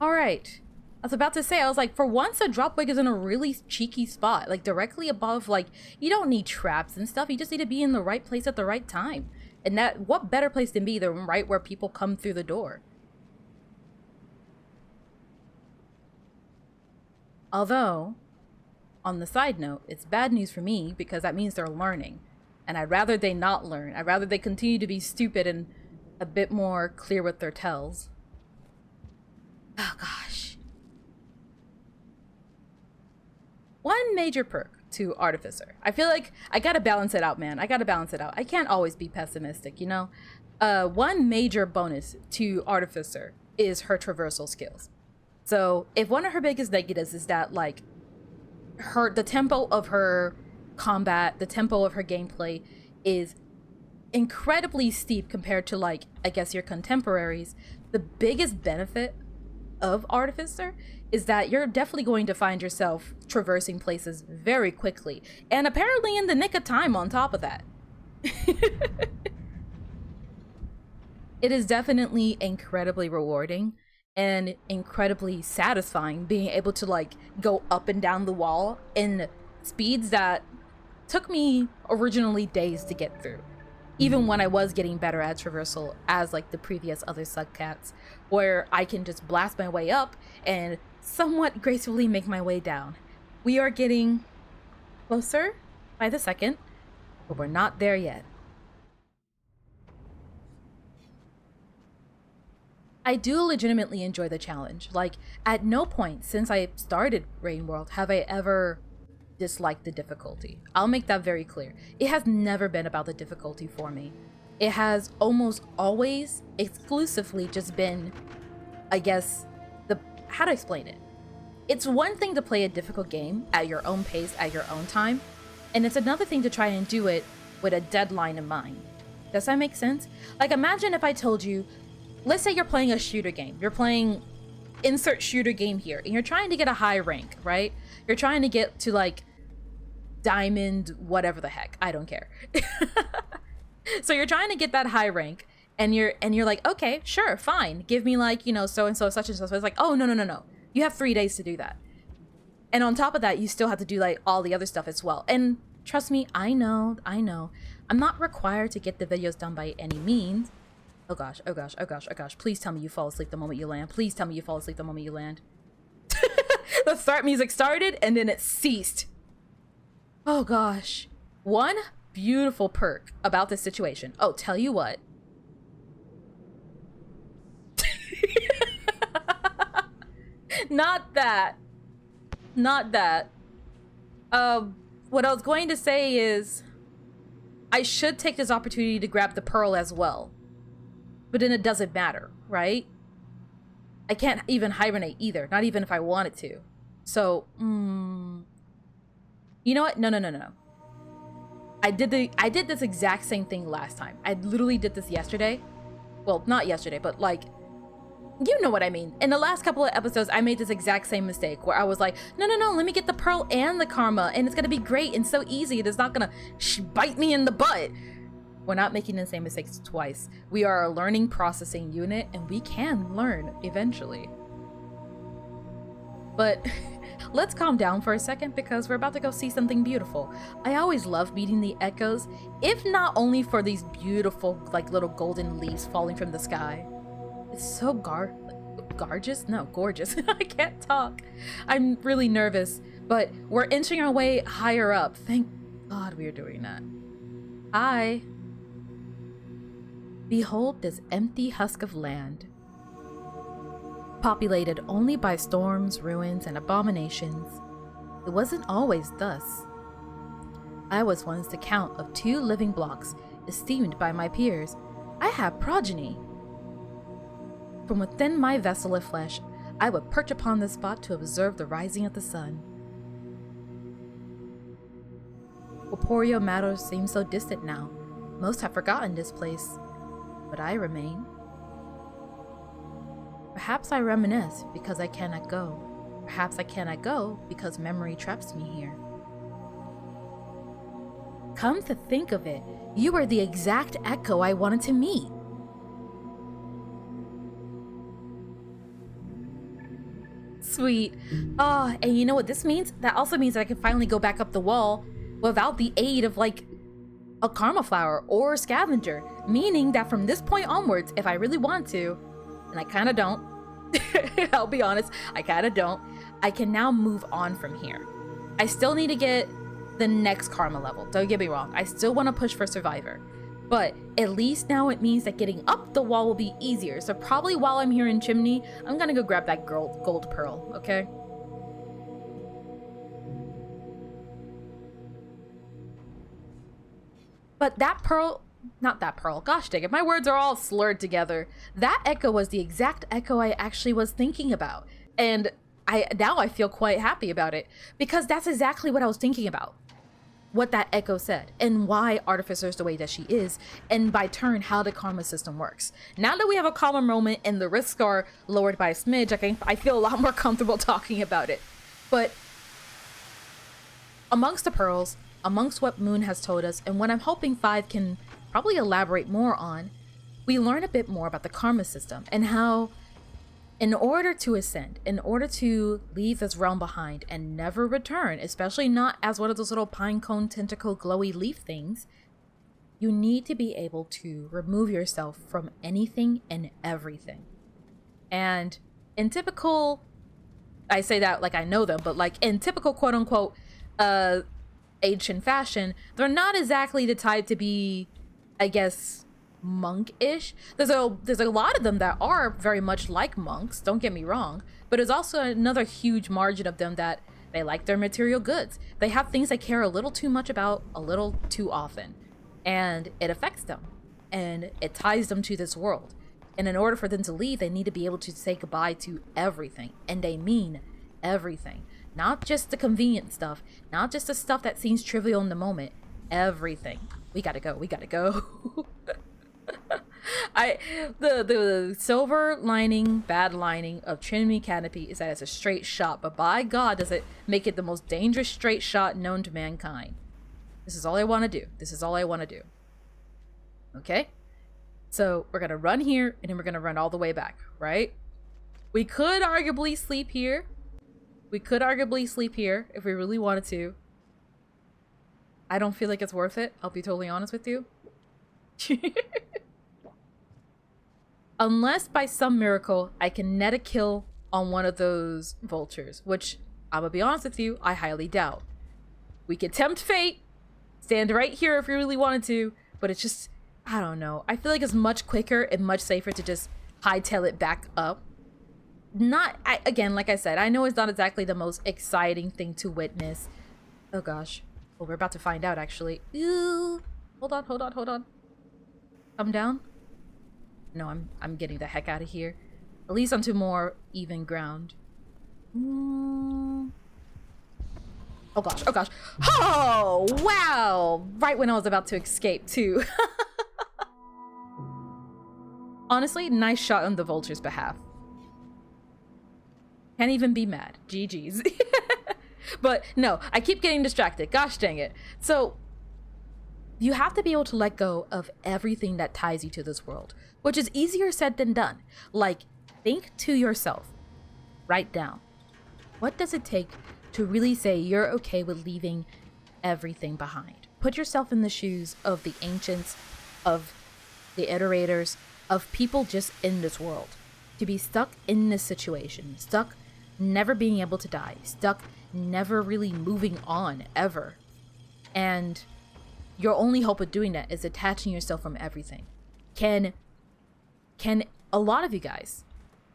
right. I was about to say, I was like, for once, a dropwig is in a really cheeky spot, like directly above, like, you don't need traps and stuff. You just need to be in the right place at the right time. And that, what better place than be than right where people come through the door? Although, on the side note, it's bad news for me because that means they're learning. And I'd rather they not learn. I'd rather they continue to be stupid and a bit more clear with their tells. Oh gosh. One major perk to Artificer. I feel like I gotta balance it out, man. I can't always be pessimistic, you know? One major bonus to Artificer is her traversal skills. So if one of her biggest negatives is that, like, the tempo of her combat, the tempo of her gameplay is incredibly steep compared to, like, I guess your contemporaries, the biggest benefit of Artificer is that you're definitely going to find yourself traversing places very quickly, and apparently in the nick of time on top of that. It is definitely incredibly rewarding and incredibly satisfying being able to, like, go up and down the wall in speeds that took me originally days to get through. Even when I was getting better at traversal as, like, the previous other Scug, where I can just blast my way up and somewhat gracefully make my way down. We are getting closer by the second, but we're not there yet. I do legitimately enjoy the challenge. Like, at no point since I started Rain World have I ever disliked the difficulty. I'll make that very clear. It has never been about the difficulty for me. It has almost always exclusively just been, I guess, how to explain it? It's one thing to play a difficult game at your own pace, at your own time, And it's another thing to try and do it with a deadline in mind. Does that make sense? Like, imagine if I told you, let's say you're playing a shooter game. You're playing insert shooter game here, and you're trying to get a high rank, right? You're trying to get to like diamond, whatever the heck. I don't care. So you're trying to get that high rank, and you're like, okay, sure, fine. Give me like, you know, so and so, such and such. So it's like, oh, no. You have 3 days to do that. And on top of that, you still have to do like all the other stuff as well. And trust me, I know. I'm not required to get the videos done by any means. Oh gosh. Please tell me you fall asleep the moment you land. Please tell me you fall asleep the moment you land. The start music started and then it ceased. Oh gosh. One beautiful perk about this situation. Oh, tell you what. Not that. What I was going to say is I should take this opportunity to grab the pearl as well. But then it doesn't matter, right? I can't even hibernate either, not even if I wanted to. So, you know what? No. I did this exact same thing last time. I literally did this yesterday. Well, not yesterday, but like, you know what I mean. In the last couple of episodes, I made this exact same mistake where I was like, no, let me get the pearl and the karma, and it's gonna be great and so easy. It's not gonna bite me in the butt. We're not making the same mistakes twice. We are a learning processing unit, and we can learn eventually. But let's calm down for a second because we're about to go see something beautiful. I always love meeting the echoes, if not only for these beautiful, like, little golden leaves falling from the sky. It's so gorgeous? No, gorgeous. I can't talk. I'm really nervous, but we're inching our way higher up. Thank God we are doing that. Hi. Behold this empty husk of land, populated only by storms, ruins, and abominations. It wasn't always thus. I was once the count of 2 living blocks, esteemed by my peers. I had progeny. From within my vessel of flesh, I would perch upon this spot to observe the rising of the sun. Corporeal matter seems so distant now. Most have forgotten this place, but I remain. Perhaps I reminisce because I cannot go. Perhaps I cannot go because memory traps me here. Come to think of it, you are the exact echo I wanted to meet. Sweet. Oh, and you know what this means? That also means that I can finally go back up the wall without the aid of like a karma flower or a scavenger, meaning that from this point onwards, if I really want to, and I kind of don't, I'll be honest, I kind of don't, I can now move on from here. I still need to get the next karma level, don't get me wrong, I still want to push for survivor, but at least now it means that getting up the wall will be easier. So probably while I'm here in Chimney, I'm gonna go grab that gold pearl, okay? But that pearl, not that pearl, gosh dang it, my words are all slurred together. That echo was the exact echo I actually was thinking about. And now I feel quite happy about it because that's exactly what I was thinking about. What that echo said and why Artificer is the way that she is, and by turn how the karma system works. Now that we have a calmer moment and the risks are lowered by a smidge, I feel a lot more comfortable talking about it. But amongst the pearls, amongst what Moon has told us, and what I'm hoping 5 can probably elaborate more on, we learn a bit more about the karma system and how in order to ascend, in order to leave this realm behind and never return, especially not as one of those little pinecone tentacle glowy leaf things, you need to be able to remove yourself from anything and everything. And in typical, I say that like I know them, but like in typical quote unquote ancient fashion, they're not exactly the type to be, I guess, monk-ish. There's a lot of them that are very much like monks, don't get me wrong, but there's also another huge margin of them that they like their material goods. They have things they care a little too much about a little too often, and it affects them and it ties them to this world. And in order for them to leave, they need to be able to say goodbye to everything, and they mean everything. Not just the convenient stuff, not just the stuff that seems trivial in the moment. Everything. We gotta go. We gotta go. The silver lining, bad lining of Trinity Canopy is that it's a straight shot, but by God does it make it the most dangerous straight shot known to mankind. This is all I want to do. This is all I want to do. Okay? So we're gonna run here, and then we're gonna run all the way back, right? We could arguably sleep here. We could arguably sleep here if we really wanted to. I don't feel like it's worth it. I'll be totally honest with you. Unless by some miracle I can net a kill on one of those vultures, which I'm gonna be honest with you, I highly doubt. We could tempt fate, stand right here if we really wanted to, but it's just, I don't know. I feel like it's much quicker and much safer to just hightail it back up. Again, like I said, I know it's not exactly the most exciting thing to witness. Oh gosh. Well, we're about to find out actually. Ooh. Hold on. Come down. No, I'm getting the heck out of here. At least onto more even ground. Oh gosh. Oh, wow. Right when I was about to escape too. Honestly, nice shot on the vulture's behalf. Can't even be mad. GG's. But no, I keep getting distracted. Gosh dang it. So you have to be able to let go of everything that ties you to this world, which is easier said than done. Like, think to yourself, write down, what does it take to really say you're okay with leaving everything behind? Put yourself in the shoes of the ancients, of the iterators, of people just in this world. To be stuck in this situation, stuck never being able to die, stuck never really moving on ever. And your only hope of doing that is detaching yourself from everything. Can a lot of you guys,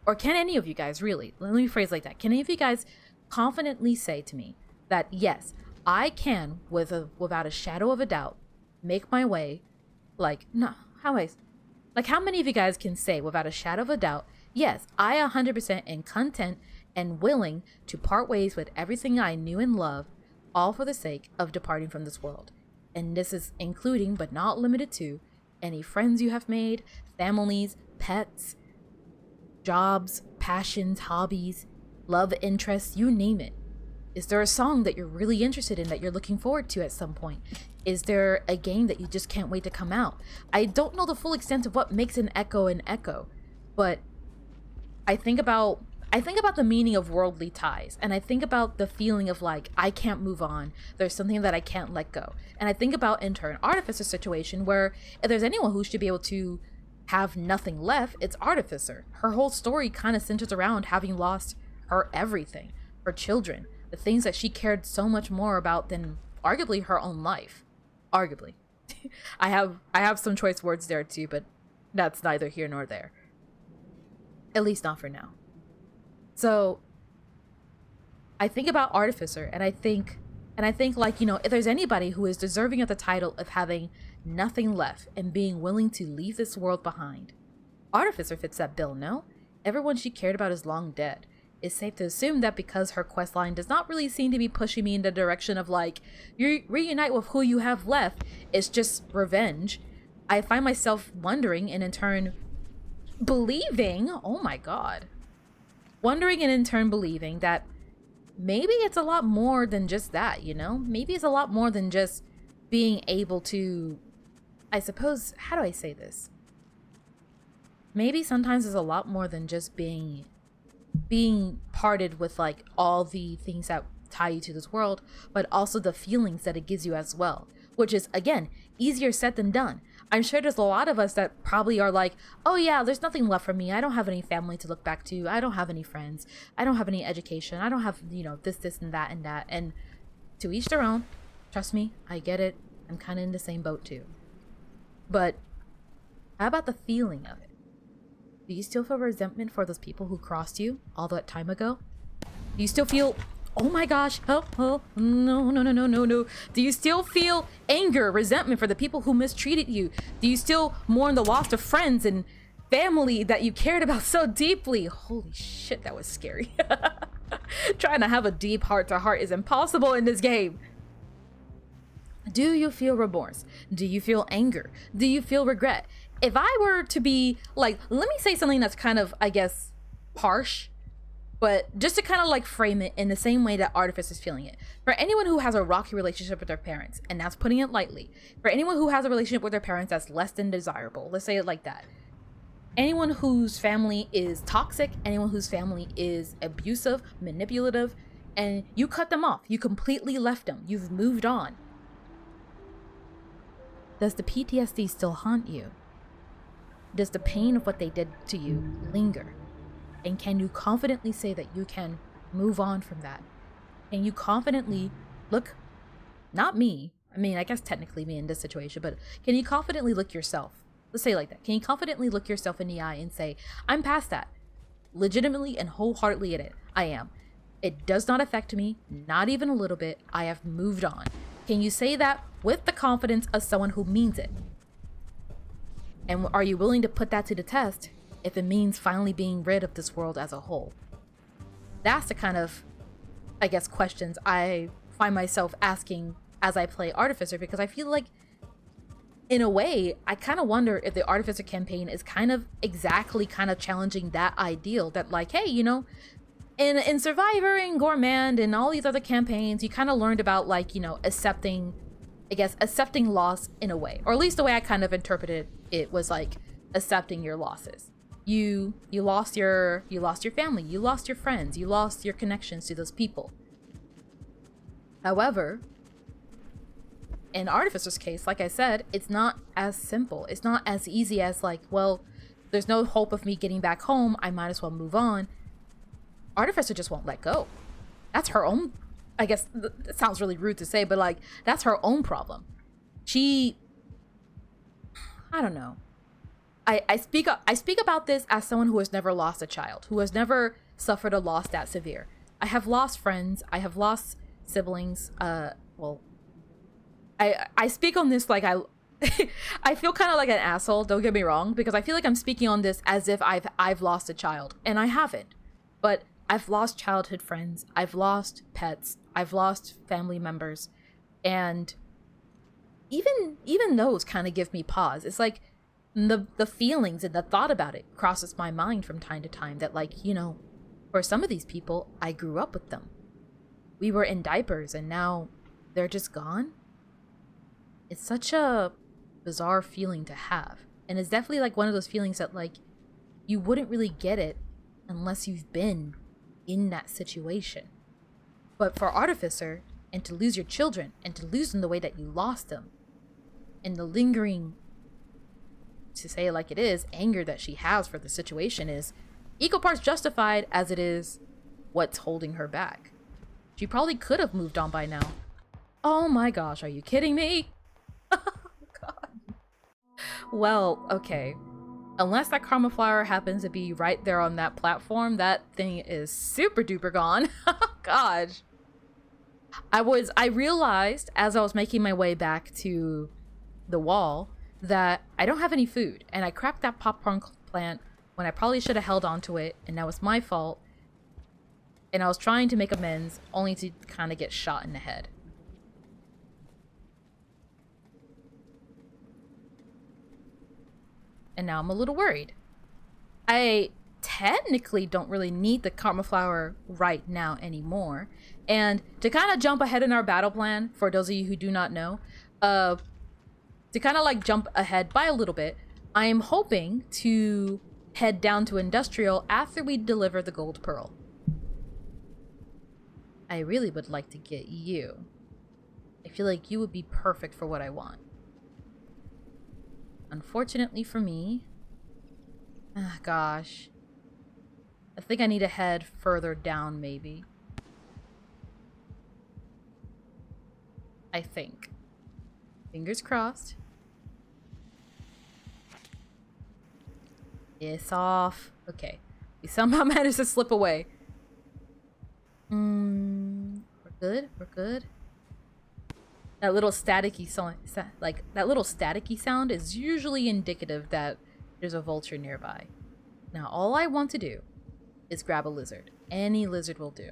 or can any of you guys really, let me phrase like that, can any of you guys confidently say to me that yes, I can, without a shadow of a doubt, make my way, how many of you guys can say without a shadow of a doubt, yes, I 100% am content and willing to part ways with everything I knew and loved, all for the sake of departing from this world? And this is including, but not limited to, any friends you have made, families, pets, jobs, passions, hobbies, love interests, you name it. Is there a song that you're really interested in that you're looking forward to at some point? Is there a game that you just can't wait to come out? I don't know the full extent of what makes an echo, but I think about the meaning of worldly ties, and I think about the feeling of like, I can't move on. There's something that I can't let go. And I think about, in turn, Artificer's situation, where if there's anyone who should be able to have nothing left, it's Artificer. Her whole story kind of centers around having lost her everything, her children, the things that she cared so much more about than arguably her own life. Arguably. I have some choice words there too, but that's neither here nor there. At least not for now. So I think about Artificer, and I think like, you know, if there's anybody who is deserving of the title of having nothing left and being willing to leave this world behind, Artificer fits that bill, no? Everyone she cared about is long dead. It's safe to assume that because her questline does not really seem to be pushing me in the direction of like, you reunite with who you have left, it's just revenge, I find myself wondering and in turn believing, oh my god, wondering and in turn believing that maybe it's a lot more than just that, you know? Maybe it's a lot more than just being able to, I suppose, how do I say this? Maybe sometimes it's a lot more than just being parted with like all the things that tie you to this world, but also the feelings that it gives you as well, which is, again, easier said than done. I'm sure there's a lot of us that probably are like, oh yeah, there's nothing left for me. I don't have any family to look back to. I don't have any friends. I don't have any education. I don't have, you know, this, and that, and that. And to each their own. Trust me, I get it. I'm kind of in the same boat too. But how about the feeling of it? Do you still feel resentment for those people who crossed you all that time ago? Do you still feel, oh my gosh, oh, no. Do you still feel anger, resentment for the people who mistreated you? Do you still mourn the loss of friends and family that you cared about so deeply? Holy shit, that was scary. Trying to have a deep heart-to-heart is impossible in this game. Do you feel remorse? Do you feel anger? Do you feel regret? If I were to be like, let me say something that's kind of, I guess, harsh, but just to kind of like frame it in the same way that Artificer is feeling it. For anyone who has a rocky relationship with their parents, and that's putting it lightly, for anyone who has a relationship with their parents that's less than desirable, let's say it like that. Anyone whose family is toxic, anyone whose family is abusive, manipulative, and you cut them off, you completely left them, you've moved on. Does the PTSD still haunt you? Does the pain of what they did to you linger? And can you confidently say that you can move on from that? Can you confidently look, not me, I mean, I guess technically me in this situation, but can you confidently look yourself? Let's say it like that. Can you confidently look yourself in the eye and say, I'm past that. Legitimately and wholeheartedly in it. I am. It does not affect me, not even a little bit. I have moved on. Can you say that with the confidence of someone who means it? And are you willing to put that to the test if it means finally being rid of this world as a whole? That's the kind of, I guess, questions I find myself asking as I play Artificer, because I feel like, in a way, I kind of wonder if the Artificer campaign is kind of exactly kind of challenging that ideal that, like, hey, you know, in Survivor and Gourmand and all these other campaigns, you kind of learned about, like, you know, accepting loss in a way, or at least the way I kind of interpreted it was like accepting your losses. You lost your family, you lost your friends, you lost your connections to those people. However, in Artificer's case, like I said, it's not as simple. It's not as easy as like, well, there's no hope of me getting back home, I might as well move on. Artificer just won't let go. That's her own, I guess, it sounds really rude to say, but like, that's her own problem. I don't know. I speak about this as someone who has never lost a child, who has never suffered a loss that severe. I have lost friends, I have lost siblings, well, I speak on this like I feel kind of like an asshole, don't get me wrong, because I feel like I'm speaking on this as if I've lost a child, and I haven't. But I've lost childhood friends, I've lost pets, I've lost family members, and even those kind of give me pause. It's like the feelings and the thought about it crosses my mind from time to time that, like, you know, for some of these people, I grew up with them. We were in diapers and now they're just gone. It's such a bizarre feeling to have. And it's definitely like one of those feelings that, like, you wouldn't really get it unless you've been in that situation. But for Artificer, and to lose your children, and to lose them the way that you lost them, and the lingering, to say it like it is, anger that she has for the situation is equal parts justified as it is what's holding her back. She probably could have moved on by now. Oh my gosh, are you kidding me? Oh god. Well, okay. Unless that karma flower happens to be right there on that platform, that thing is super duper gone. Gosh. I realized as I was making my way back to the wall that I don't have any food, and I cracked that popcorn plant when I probably should have held on to it, and that was my fault. And I was trying to make amends, only to kind of get shot in the head. And now I'm a little worried. I technically don't really need the karma flower right now anymore. And to kind of jump ahead in our battle plan, for those of you who do not know, to kind of like jump ahead by a little bit, I am hoping to head down to Industrial after we deliver the gold pearl. I really would like to get you. I feel like you would be perfect for what I want. Unfortunately for me, gosh, I think I need to head further down maybe. I think. Fingers crossed. It's off. Okay. We somehow managed to slip away. We're good. We're good. That little staticky sound, sound is usually indicative that there's a vulture nearby. Now, all I want to do is grab a lizard. Any lizard will do.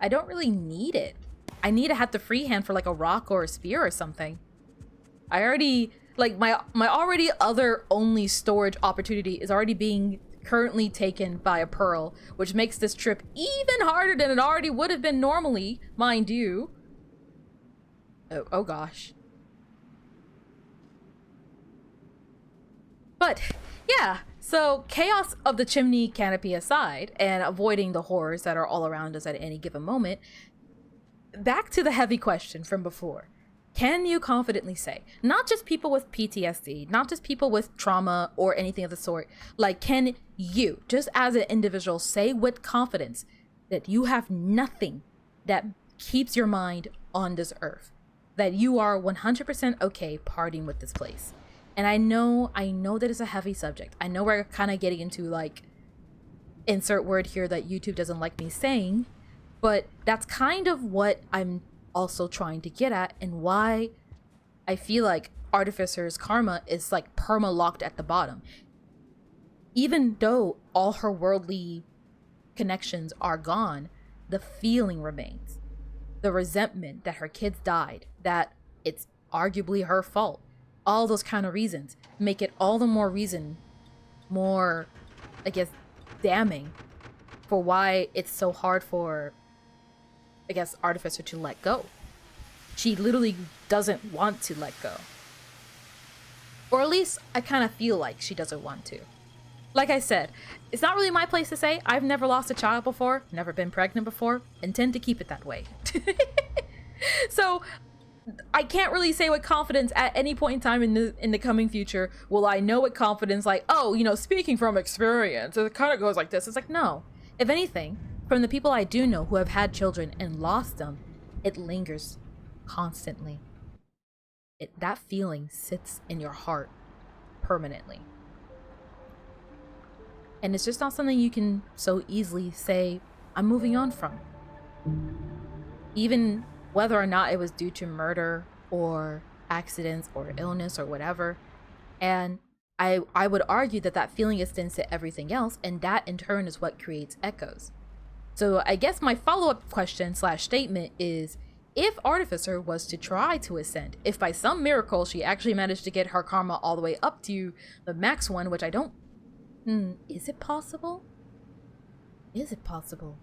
I don't really need it. I need to have the free hand for like a rock or a spear or something. I already, like, my already other only storage opportunity is already being currently taken by a pearl, which makes this trip even harder than it already would have been normally, mind you. Oh gosh. But yeah, so chaos of the chimney canopy aside, and avoiding the horrors that are all around us at any given moment, back to the heavy question from before. Can you confidently say, not just people with PTSD, not just people with trauma or anything of the sort, like, can you, just as an individual, say with confidence that you have nothing that keeps your mind on this earth, that you are 100% okay partying with this place? And I know that it's a heavy subject. I know we're kind of getting into, like, insert word here that YouTube doesn't like me saying, but that's kind of what I'm also trying to get at, and why I feel like Artificer's karma is like perma locked at the bottom. Even though all her worldly connections are gone, the feeling remains. The resentment that her kids died, that it's arguably her fault, all those kind of reasons make it all the more I guess, damning for why it's so hard for, I guess, Artificer to let go. She literally doesn't want to let go. Or at least I kind of feel like she doesn't want to. Like I said, it's not really my place to say. I've never lost a child before, never been pregnant before, intend to keep it that way. So I can't really say with confidence at any point in time in the coming future will I know with confidence, like, oh, you know, speaking from experience, it kind of goes like this. It's like, no. If anything, from the people I do know who have had children and lost them, it lingers constantly. That feeling sits in your heart permanently. And it's just not something you can so easily say, I'm moving on from. Even whether or not it was due to murder or accidents or illness or whatever. And I would argue that that feeling extends to everything else, and that in turn is what creates echoes. So I guess my follow-up question / statement is, if Artificer was to try to ascend, if by some miracle she actually managed to get her karma all the way up to the max one, which I don't... is it possible? Is it possible?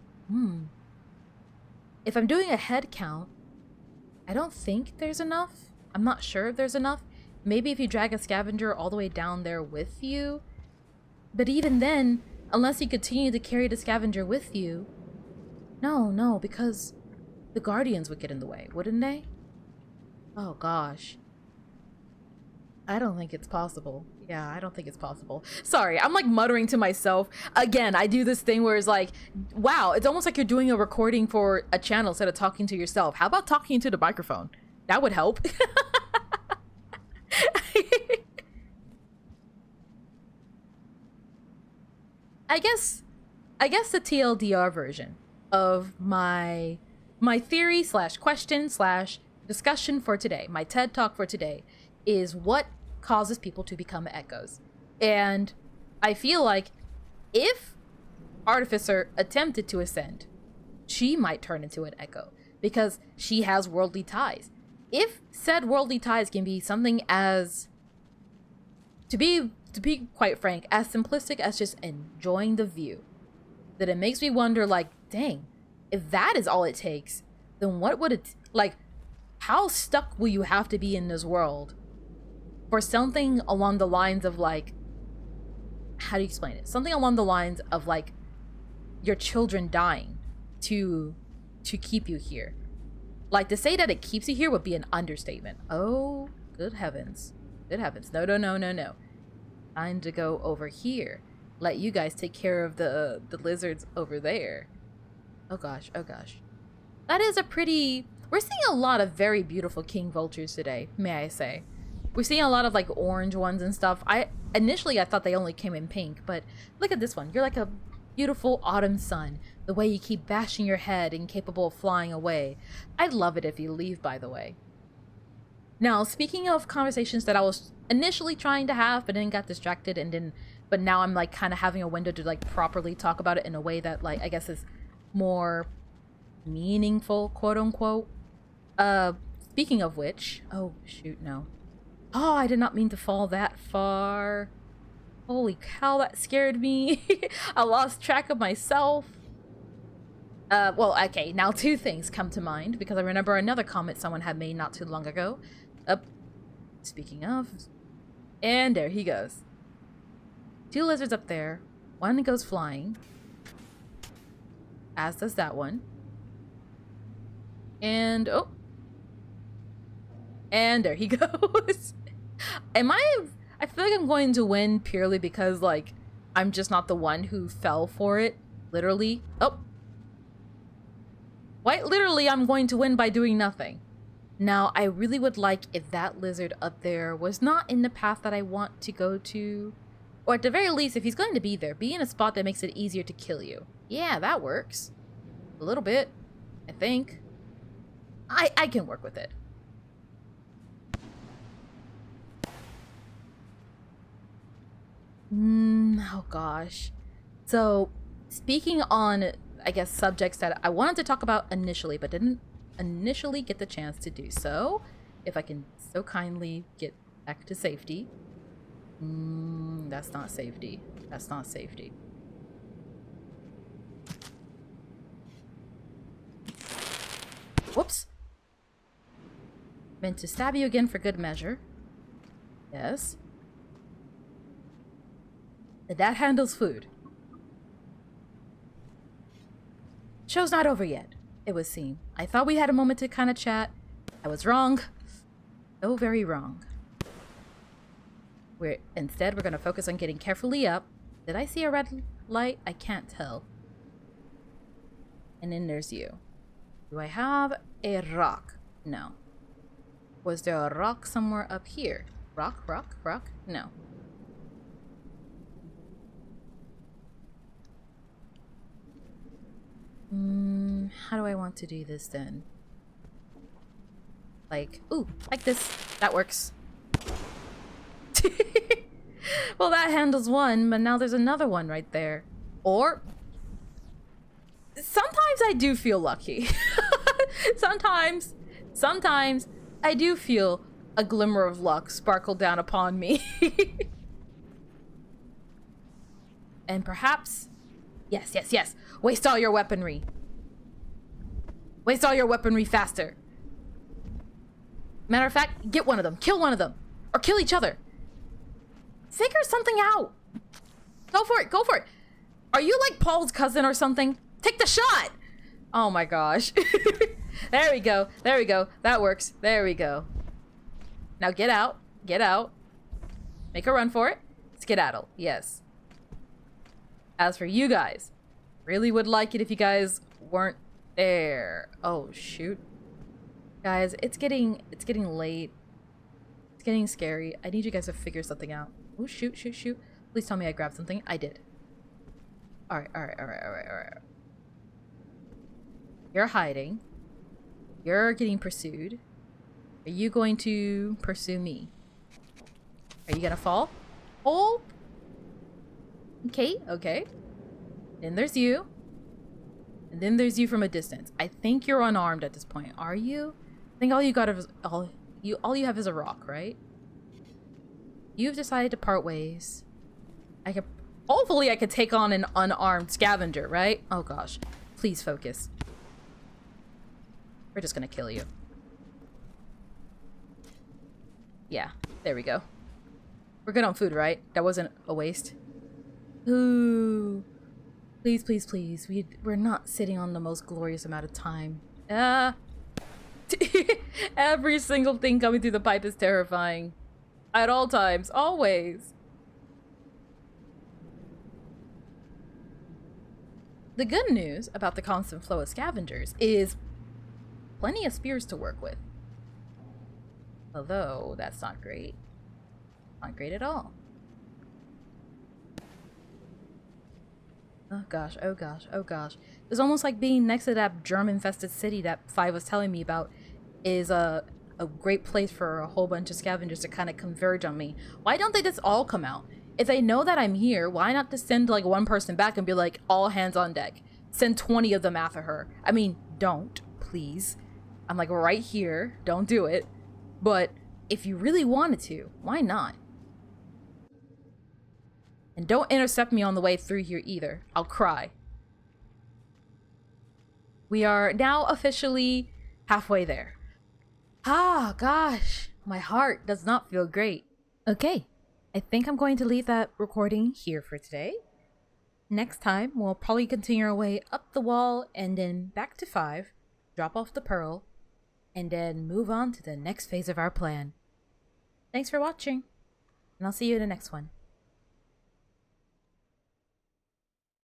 If I'm doing a head count, I don't think there's enough. I'm not sure if there's enough. Maybe if you drag a scavenger all the way down there with you. But even then, unless you continue to carry the scavenger with you... No, because the guardians would get in the way, wouldn't they? Oh gosh. I don't think it's possible. Yeah, I don't think it's possible. Sorry, I'm like muttering to myself. Again, I do this thing where it's like, wow, it's almost like you're doing a recording for a channel instead of talking to yourself. How about talking into the microphone? That would help. I guess the TLDR version of my theory / question / discussion for today, my TED Talk for today, is what causes people to become echoes. And I feel like if Artificer attempted to ascend, she might turn into an echo because she has worldly ties. If said worldly ties can be something as, to be quite frank, as simplistic as just enjoying the view, that it makes me wonder, like, dang, if that is all it takes, then what would it, like, how stuck will you have to be in this world for something along the lines of, like, how do you explain it? Something along the lines of, like, your children dying to keep you here. Like, to say that it keeps you here would be an understatement. Oh, good heavens. Good heavens. No. Time to go over here. Let you guys take care of the lizards over there. Oh gosh. That is a pretty... We're seeing a lot of very beautiful king vultures today, may I say. We're seeing a lot of, like, orange ones and stuff. Initially, I thought they only came in pink, but look at this one. You're like a beautiful autumn sun. The way you keep bashing your head, incapable of flying away. I'd love it if you leave, by the way. Now, speaking of conversations that I was initially trying to have, but then got distracted and didn't... But now I'm, like, kind of having a window to, like, properly talk about it in a way that, like, I guess is more meaningful, quote unquote. Speaking of which, oh shoot, no. Oh, I did not mean to fall that far. Holy cow, that scared me. I lost track of myself. Well, okay, now two things come to mind because I remember another comment someone had made not too long ago. Speaking of, and there he goes. Two lizards up there. One goes flying, as does that one. And oh, and there he goes. I feel like I'm going to win purely because, like, I'm just not the one who fell for it, literally. Oh. Quite literally, I'm going to win by doing nothing. Now, I really would like if that lizard up there was not in the path that I want to go to. Or at the very least, if he's going to be there, be in a spot that makes it easier to kill you. Yeah, that works. A little bit, I think. I can work with it. Oh gosh. So, speaking on, I guess, subjects that I wanted to talk about initially, but didn't initially get the chance to do so, if I can so kindly get back to safety. That's not safety. That's not safety. Whoops. Meant to stab you again for good measure. Yes. That handles food. Show's not over yet, it would seem. I thought we had a moment to kind of chat. I was wrong. So very wrong. Instead, we're going to focus on getting carefully up. Did I see a red light? I can't tell. And then there's you. Do I have a rock? No. Was there a rock somewhere up here? Rock, rock, rock? No. How do I want to do this then? Like, ooh, like this. That works. Well, that handles one, but now there's another one right there. Or sometimes I do feel lucky. Sometimes I do feel a glimmer of luck sparkle down upon me. And perhaps, yes. Waste all your weaponry. Waste all your weaponry faster. Matter of fact, get one of them. Kill one of them. Or kill each other. Figure something out. Go for it. Go for it. Are you like Paul's cousin or something? Take the shot. Oh my gosh. There we go. There we go. That works. There we go. Now get out. Get out. Make a run for it. Skedaddle. Yes. As for you guys, really would like it if you guys weren't there. Oh shoot. Guys, it's getting late. It's getting scary. I need you guys to figure something out. Oh shoot. Please tell me I grabbed something. I did. Alright. You're hiding. You're getting pursued. Are you going to pursue me? Are you gonna fall? Oh! Okay. Then there's you. And then there's you from a distance. I think you're unarmed at this point. Are you? I think all you got is all you have is a rock, right? You've decided to part ways. Hopefully I could take on an unarmed scavenger, right? Oh gosh. Please focus. We're just gonna kill you. Yeah, there we go. We're good on food, right? That wasn't a waste. Ooh. Please. We're not sitting on the most glorious amount of time. Every single thing coming through the pipe is terrifying. At all times. Always. The good news about the constant flow of scavengers is plenty of spears to work with. Although, that's not great. Not great at all. Oh gosh. It's almost like being next to that germ-infested city that Fi was telling me about is a great place for a whole bunch of scavengers to kind of converge on me. Why don't they just all come out? If they know that I'm here, why not just send like one person back and be like, all hands on deck? Send 20 of them after her. I mean, don't, please. I'm like right here. Don't do it. But if you really wanted to, why not? And don't intercept me on the way through here either. I'll cry. We are now officially halfway there. Ah, gosh. My heart does not feel great. Okay. I think I'm going to leave that recording here for today. Next time, we'll probably continue our way up the wall and then back to 5, drop off the pearl, and then move on to the next phase of our plan. Thanks for watching, and I'll see you in the next one.